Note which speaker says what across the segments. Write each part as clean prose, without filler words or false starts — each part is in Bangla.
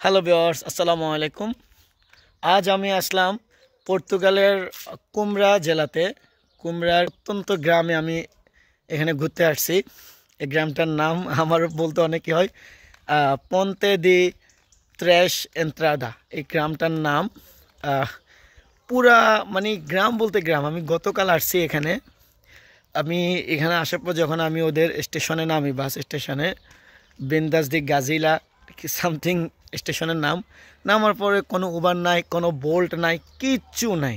Speaker 1: হ্যালো ভিউয়ার্স, আসসালামু আলাইকুম। আজ আমি আসলাম পর্তুগালের কুমরা জেলাতে। কুমরার অত্যন্ত গ্রামে আমি এখানে ঘুরতে আসছি। এই গ্রামটার নাম আমার বলতে অনেকই হয়, পন্তে দি ত্রেশ এন্ত্রাদা এই গ্রামটার নাম। আহ, পুরা মানে গ্রাম বলতে গ্রাম। আমি গতকাল আসছি এখানে। আমি এখানে আসার পর যখন আমি ওদের স্টেশনে নামি, বাস স্টেশনে বিন্দাস দি গাজিলা সামথিং স্টেশনের নাম, নামার পরে কোনো উবার নাই, কোনো বোল্ট নাই, কিচ্ছু নাই।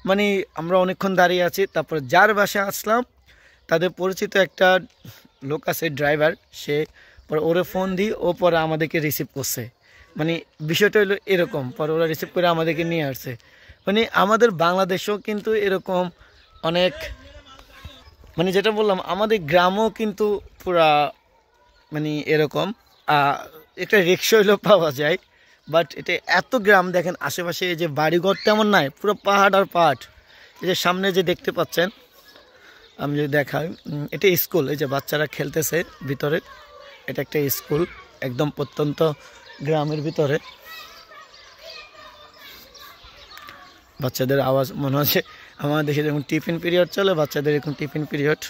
Speaker 1: মানে আমরা অনেকক্ষণ দাঁড়িয়ে আছি। তারপরে যার বাসায় আসলাম তাদের পরিচিত একটা লোক আছে, ড্রাইভার। সে পরে ওরে ফোন দিই, ও পরে আমাদেরকে রিসিভ করছে। মানে বিষয়টা হলো এরকম, পরে ওরা রিসিভ করে আমাদেরকে নিয়ে আসছে। মানে আমাদের বাংলাদেশেও কিন্তু এরকম অনেক, মানে যেটা বললাম, আমাদের গ্রামও কিন্তু পুরা মানে এরকম একটা রিক্সা হইলেও পাওয়া যায়। বাট এটা এত গ্রাম দেখেন, আশেপাশে এই যে বাড়িঘর তেমন নাই, পুরো পাহাড় আর পাহাড়। এই যে সামনে যে দেখতে পাচ্ছেন, আমি যদি দেখাই, এটা স্কুল। এই যে বাচ্চারা খেলতেছে ভিতরে, এটা একটা স্কুল একদম প্রত্যন্ত গ্রামের ভিতরে। বাচ্চাদের আওয়াজ মনে হচ্ছে আমাদের দেশে যেমন টিফিন পিরিয়ড চলে, বাচ্চাদের এখন টিফিন পিরিয়ড।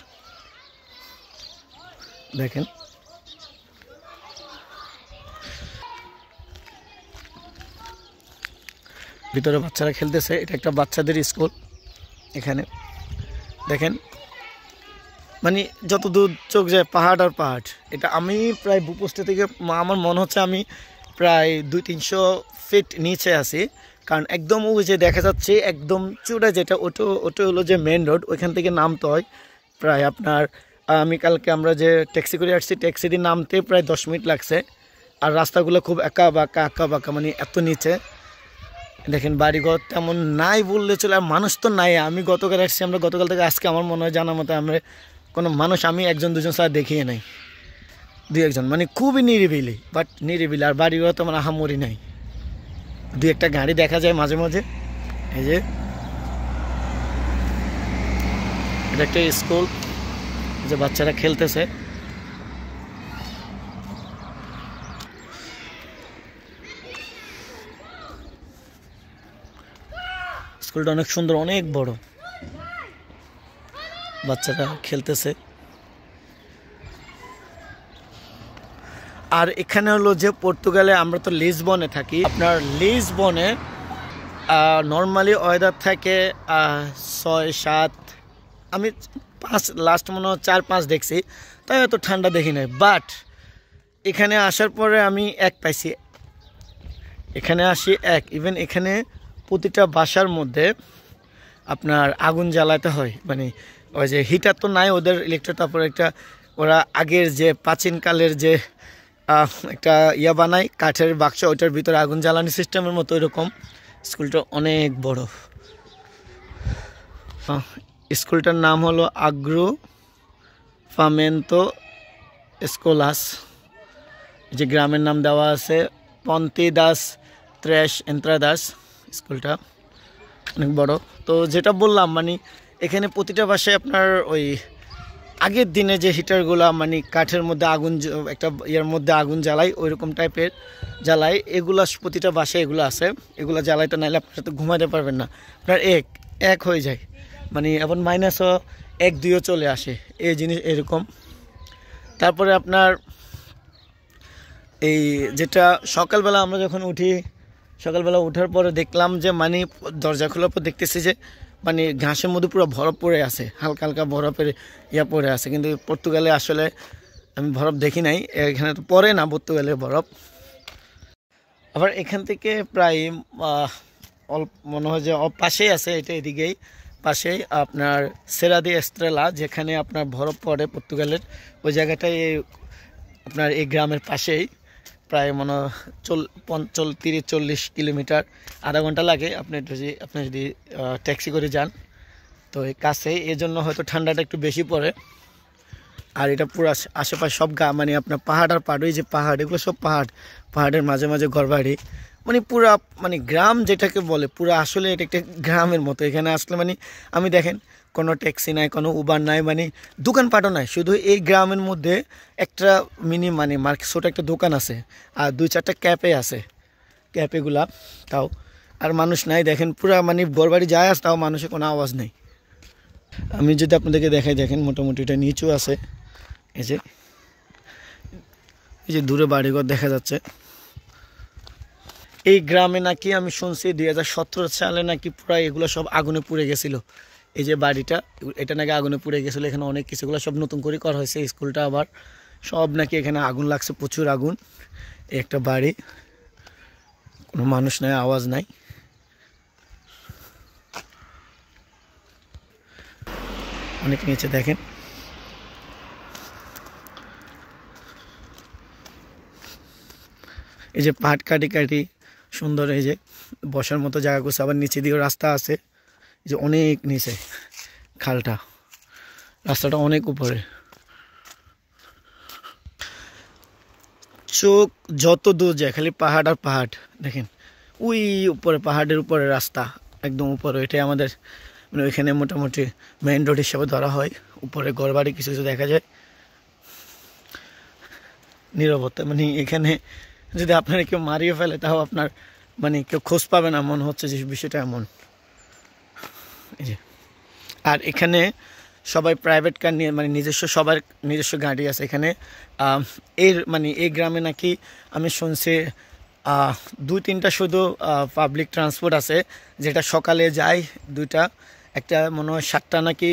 Speaker 1: দেখেন ভিতরে বাচ্চারা খেলতেছে, এটা একটা বাচ্চাদের স্কুল। এখানে দেখেন, মানে যত দূর চোখ যায় পাহাড় আর পাহাড়। এটা আমি প্রায় বুপোস্টে থেকে আমার মনে হচ্ছে আমি প্রায় 200-300 ফিট নিচে আছি। কারণ একদম ওই যে দেখা যাচ্ছে একদম চূড়া যেটা, ওটা ওটা হলো যে মেন রোড, ওইখান থেকে নামতে হয় প্রায় আপনার, আমি কালকে আমরা যে ট্যাক্সি করে আসছি, ট্যাক্সি দিয়ে নামতে প্রায় 10 মিনিট লাগছে। আর রাস্তাগুলো খুব আঁকা বাঁকা, মানে এত নিচে। দেখেন বাড়িঘর তেমন নাই বললে চলে, আর মানুষ তো নাই। আমি গতকাল আসছি, আমরা গতকাল থেকে আজকে আমার মনে হয় জানার মতো আমরা কোনো মানুষ আমি একজন দুজন ছাড়া দেখিয়ে নাই, দুই একজন, মানে খুবই নিরিবিলি। বাট নিরিবিলি, আর বাড়িঘর তো মানে আহামরি নাই। দুই একটা গাড়ি দেখা যায় মাঝে মাঝে। এই যে এটা একটা স্কুল, যে বাচ্চারা খেলতেছে। স্কুলটা অনেক সুন্দর, অনেক বড়, বাচ্চারা খেলতেছে। আর এখানে হলো যে পর্তুগালে, আমরা তো লিসবনে থাকি। আপনার লিসবনে নর্মালি ওয়েদার থাকে 6-7, আমি 5 লাস্ট মনে হয় 4-5 দেখছি, তাই এত ঠান্ডা দেখি নাই। বাট এখানে আসার পরে আমি এক পাইছি, এখানে আসি এক। ইভেন এখানে প্রতিটা বাসার মধ্যে আপনার আগুন জ্বালাতে হয়। মানে ওই যে হিটার তো নাই ওদের, ইলেকট্রিক। তারপরে একটা ওরা আগের যে প্রাচীনকালের যে একটা ইয়া বানায় কাঠের বাক্স, ওইটার ভিতরে আগুন জ্বালানি সিস্টেমের মতো এরকম। স্কুলটা অনেক বড়। স্কুলটার নাম হলো আগ্রো ফামেন্তো স্কোলাস। যে গ্রামের নাম দেওয়া আছে পন্তে দাস ত্রেশ এন্ত্রাদাস। স্কুলটা অনেক বড়। তো যেটা বললাম, মানে এখানে প্রতিটা বাসায় আপনার ওই আগের দিনে যে হিটারগুলা, মানে কাঠের মধ্যে আগুন, একটা ইয়ের মধ্যে আগুন জ্বালাই, ওইরকম টাইপের জ্বালাই, এগুলা প্রতিটা বাসায় এগুলো আছে। এগুলো জ্বালাইতে নাইলে আপনার সাথে ঘুমাতে পারবেন না, আপনার এক এক হয়ে যায়। মানে এখন মাইনাসও 1-2ও চলে আসে, এই জিনিস এরকম। তারপরে আপনার এই যেটা সকালবেলা আমরা যখন উঠি, সকালবেলা ওঠার পরে দেখলাম যে মানে দরজা খোলার পর দেখতেছি যে মানে ঘাসের মধ্যে পুরো বরফ পড়ে আছে, হালকা হালকা বরফের ইয়া পড়ে আছে। কিন্তু পর্তুগালে আসলে আমি বরফ দেখি নাই, এখানে তো পড়ে না পর্তুগালে বরফ। আবার এখান থেকে প্রায় অল্প মনে হয় যে পাশেই আছে, এটা এদিকেই পাশেই আপনার সেরা দি এস্ত্রেলা, যেখানে আপনার বরফ পড়ে পর্তুগালের, ওই জায়গাটাই আপনার এই গ্রামের পাশেই। প্রায় মনে 30-40 কিলোমিটার, আধা ঘন্টা লাগে আপনি যদি ট্যাক্সি করে যান। তো এই কাছেই, এই জন্য হয়তো ঠান্ডাটা একটু বেশি পড়ে। আর এটা পুরো আশেপাশে সব মানে আপনার পাহাড় আর পাহাড়, ওই যে পাহাড়, এগুলো সব পাহাড়, পাহাড়ের মাঝে মাঝে ঘরবাড়ি। মানে পুরা মানে গ্রাম যেটাকে বলে, পুরো আসলে এটা একটা গ্রামের মতো। এখানে আসলে মানে আমি দেখেন কোনো ট্যাক্সি নাই, কোনো উবার নাই, মানে দোকানপাটও নাই। শুধু এই গ্রামের মধ্যে একটা মিনি মানে ছোটো একটা দোকান আছে, আর 2-4টা ক্যাফে আছে, ক্যাফেগুলা তাও। আর মানুষ নাই, দেখেন পুরা মানে ঘরবাড়ি যায় আস, তাও মানুষের কোনো আওয়াজ নেই। আমি যদি আপনাদেরকে দেখাই, দেখেন মোটামুটি এটা নিচু আছে, এই যে দূরে বাড়িঘর দেখা যাচ্ছে। এই গ্রামে নাকি আমি শুনছি 2017 সালে নাকি পুরো এগুলো সব আগুনে পুড়ে গেছিলো। এই যে বাড়িটা, এটা নাকি আগুনে পুড়ে গেছিলো। এখানে অনেক কিছুগুলো সব নতুন করে করা হয়েছে, স্কুলটা আবার সব নাকি এখানে আগুন লাগছে, প্রচুর আগুন। এই একটা বাড়ি, কোনো মানুষ নাই, আওয়াজ নাই। অনেক নিচে দেখেন, এই যে পাট কাটি কাটি সুন্দর, এই যে বসার মতো জায়গা করছে। আবার নিচে দিয়েও রাস্তা আছে, এই যে অনেক নিচে খালটা, রাস্তাটা অনেক উপরে। চোখ যত দূর যায় খালি পাহাড় আর পাহাড়। দেখেন ওই উপরে, পাহাড়ের উপরে রাস্তা একদম উপরে। এটাই আমাদের মানে ওইখানে মোটামুটি মেইন রোড হিসাবে ধরা হয়। উপরে ঘরবাড়ি কিছু কিছু দেখা যায়। নীরবতা, মানে এখানে যদি আপনারা কেউ মারিয়ে ফেলে তাও আপনার মানে কেউ খোঁজ পাবে না, মনে হচ্ছে যে বিষয়টা এমন। এই যে, আর এখানে সবাই প্রাইভেট কার নিয়ে, মানে নিজস্ব, সবার নিজস্ব গাড়ি আছে এখানে। এর মানে এই গ্রামে নাকি আমি শুনছি 2-3টা শুধু পাবলিক ট্রান্সপোর্ট আছে, যেটা সকালে যায় 2টা, একটা মনে হয় 7টা নাকি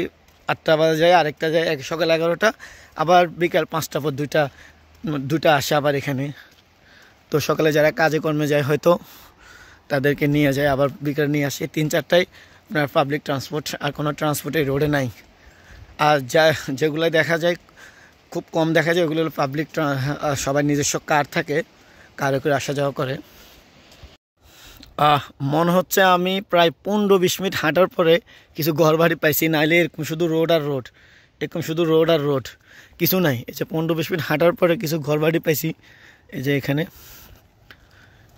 Speaker 1: 8টা বাজে যায়, আরেকটা যায় সকাল 11টা, আবার বিকাল 5টা পর 2টা আসে আবার এখানে। তো সকালে যারা কাজে কর্মে যায় হয়তো তাদেরকে নিয়ে যায়, আবার বিকালে নিয়ে আসে। 3-4টায় আপনার পাবলিক ট্রান্সপোর্ট, আর কোনো ট্রান্সপোর্ট এই রোডে নাই। আর যেগুলো দেখা যায়, খুব কম দেখা যায়, ওগুলো পাবলিক, সবার নিজস্ব কার থাকে, কারে করে আসা যাওয়া করে। মনে হচ্ছে আমি প্রায় 15-20 মিনিট হাঁটার পরে কিছু ঘরবাড়ি পাইছি, নাইলে এরকম শুধু রোড আর রোড, এরকম শুধু রোড আর রোড, কিছু নাই। এই যে 15-20 মিনিট হাঁটার পরে কিছু ঘরবাড়ি পাইছি। এই যে এখানে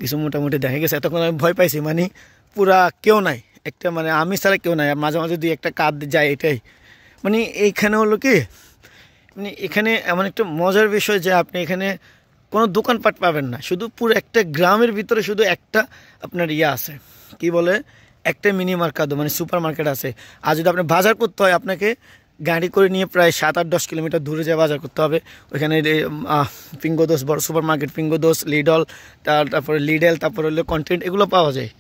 Speaker 1: কিছু মোটামুটি দেখা গেছে। এতক্ষণ আমি ভয় পাইছি, মানে পুরা কেউ নাই, একটা মানে আমি ছাড়া কেউ নাই। আর মাঝে মাঝে 2-1টা কাঁধ যায়, এটাই। মানে এইখানে হলো কি, মানে এখানে এমন একটা মজার বিষয় যে আপনি এখানে কোনো দোকানপাট পাবেন না, শুধু পুরো একটা গ্রামের ভিতরে শুধু একটা আপনার আছে, কি বলে, একটা মিনি মার্কেট, মানে সুপার মার্কেট আছে। আর যদি আপনি বাজার করতে হয়, আপনাকে গাড়ি করে নিয়ে প্রায় 7-8-10 কিলোমিটার দূরে যায় বাজার করতে হবে। ওইখানে পিঙ্গোদোস, বড় সুপার মার্কেট, পিঙ্গোদোস, লিডল, তারপরে লিডেল, তারপরে হলো কন্টেন্ট, এগুলো পাওয়া যায়।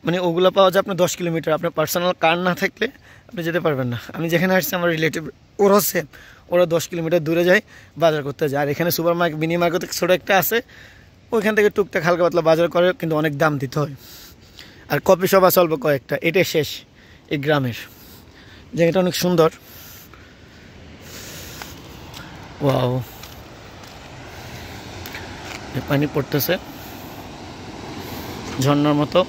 Speaker 1: মানে ওগুলো পাওয়া যায় আপনার 10 কিলোমিটার। আপনার পার্সোনাল কার না থাকলে আপনি যেতে পারবেন না। আমি যেখানে আসছি আমার রিলেটিভ, ওরা 10 কিলোমিটার দূরে যায় বাজার করতে যায়। আর এখানে সুপার মার্কেট, মিনি মার্কেট ছোটো একটা আছে, ওইখান থেকে টুকটাক হালকা পাতলা বাজার করে, কিন্তু অনেক দাম দিতে হয়। আর কফি শপ আছে অল্প কয়েকটা, এটাই শেষ এই গ্রামের। জায়গাটা অনেক সুন্দর। ওয়াও, পানি পড়তেছে ঝর্ণার মতো।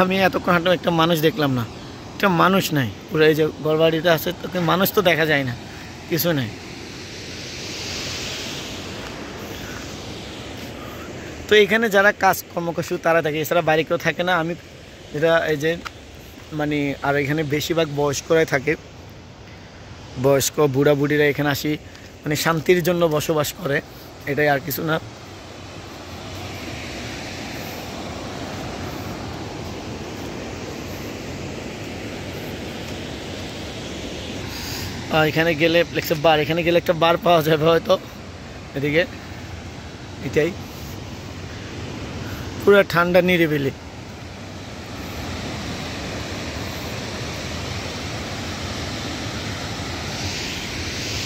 Speaker 1: আমি এতক্ষণ হাঁটলাম, একটা মানুষ দেখলাম না, একটা মানুষ নাই। পুরো এই যে ঘরবাড়িটা আছে, তোকে মানুষ তো দেখা যায় না, কিছু নাই। তো এখানে যারা কাজকর্ম করছে তারা থাকে, এছাড়া বাড়ি কেউ থাকে না। আমি যেটা এই যে মানে, আর এখানে বেশিরভাগ বয়স্করাই থাকে, বয়স্ক বুড়া বুড়িরা এখানে আসি মানে শান্তির জন্য বসবাস করে, এটাই, আর কিছু না। এখানে গেলে বার, এখানে গেলে একটা বার পাওয়া যাবে হয়তো এদিকে। এটাই পুরো ঠান্ডা নিরিবিলি।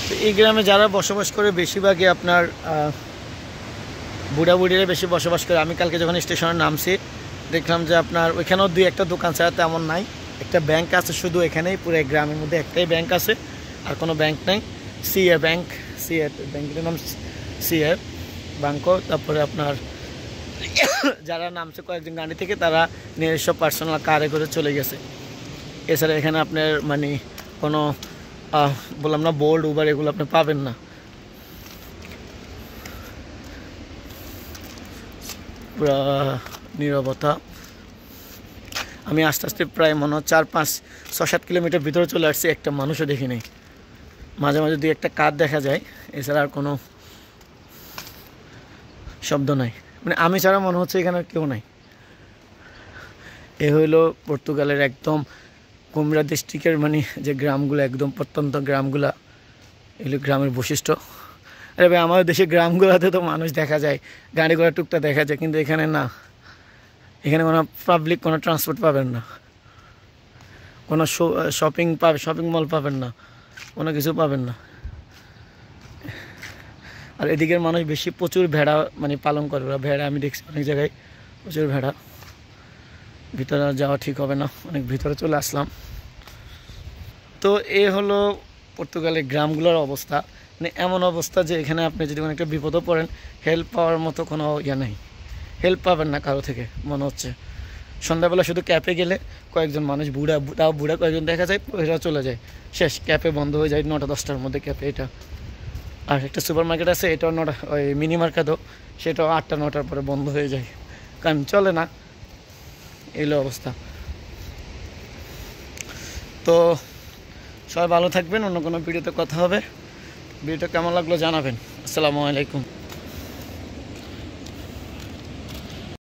Speaker 1: তো এই গ্রামে যারা বসবাস করে বেশিরভাগই আপনার বুড়া বুড়িরা বেশি বসবাস করে। আমি কালকে যখন স্টেশনে নামছি দেখলাম যে আপনার ওইখানেও 2-1টা দোকান ছাড়া তেমন নাই। একটা ব্যাংক আছে শুধু এখানেই, পুরো গ্রামের মধ্যে একটাই ব্যাংক আছে, আর কোনো ব্যাংক নাই। সিএ ব্যাংক, সিএ ব্যাংকের নাম সিএ ব্যাংক। তারপরে আপনার যারা নামছে কয়েকজন গাড়ি থেকে, তারা নিজস্ব পার্সোনাল কারে করে চলে গেছে। এছাড়া এখানে আপনার মানে কোনো বললাম না, বোল্ড, উবার, এগুলো আপনি পাবেন না। পুরা নীরবতা। আমি আস্তে আস্তে প্রায় মনে হয় 4-5-6-7 কিলোমিটার ভিতরে চলে আসছি, একটা মানুষও দেখি নেই। মাঝে মাঝে দুই একটা কাঠ দেখা যায়, এছাড়া আর কোনো শব্দ নাই। মানে আমি ছাড়া মনে হচ্ছে এখানে কেউ নাই। এ হইলো পর্তুগালের একদম কুমড়া ডিস্ট্রিক্টের মানে যে গ্রামগুলো, একদম প্রত্যন্ত গ্রামগুলা, এগুলো গ্রামের বৈশিষ্ট্য। আরে ভাই, আমাদের দেশের গ্রামগুলোতে তো মানুষ দেখা যায়, গাড়ি ঘোড়া টুকটা দেখা যায়, কিন্তু এখানে না। এখানে কোনো পাবলিক কোনো ট্রান্সপোর্ট পাবেন না, কোনো শপিং মল পাবেন না, কোনো কিছু পাবেন না। আর এদিকের মানুষ বেশি প্রচুর ভেড়া মানে পালন করে, ওরা ভেড়া আমি দেখছি অনেক জায়গায়, প্রচুর ভেড়া। ভিতরে যাওয়া ঠিক হবে না, অনেক ভিতরে চলে আসলাম। তো এ হলো পর্তুগালের গ্রামগুলোর অবস্থা। মানে এমন অবস্থা যে এখানে আপনি যদি কোনো একটা বিপদও পড়েন, হেল্প পাওয়ার মতো কোনো ইয়ে নেই, হেল্প পাবেন না কারো থেকে মনে হচ্ছে। সন্ধ্যাবেলা শুধু ক্যাপে গেলে কয়েকজন মানুষ, তাও বুড়া কয়েকজন দেখা যায়, এরা চলে যায়, শেষ। ক্যাপে বন্ধ হয়ে যায় 9টা-10টার মধ্যে ক্যাপে এটা। আর একটা সুপার মার্কেট আছে, এটাও 9টা, ওই মিনি মার্কেটও, সেটাও 8টা-9টার পরে বন্ধ হয়ে যায়, কারণ চলে না। এলো অবস্থা। তো সবাই ভালো থাকবেন, অন্য কোনো ভিডিওতে কথা হবে। ভিডিওটা কেমন লাগলো জানাবেন। আসসালামু আলাইকুম।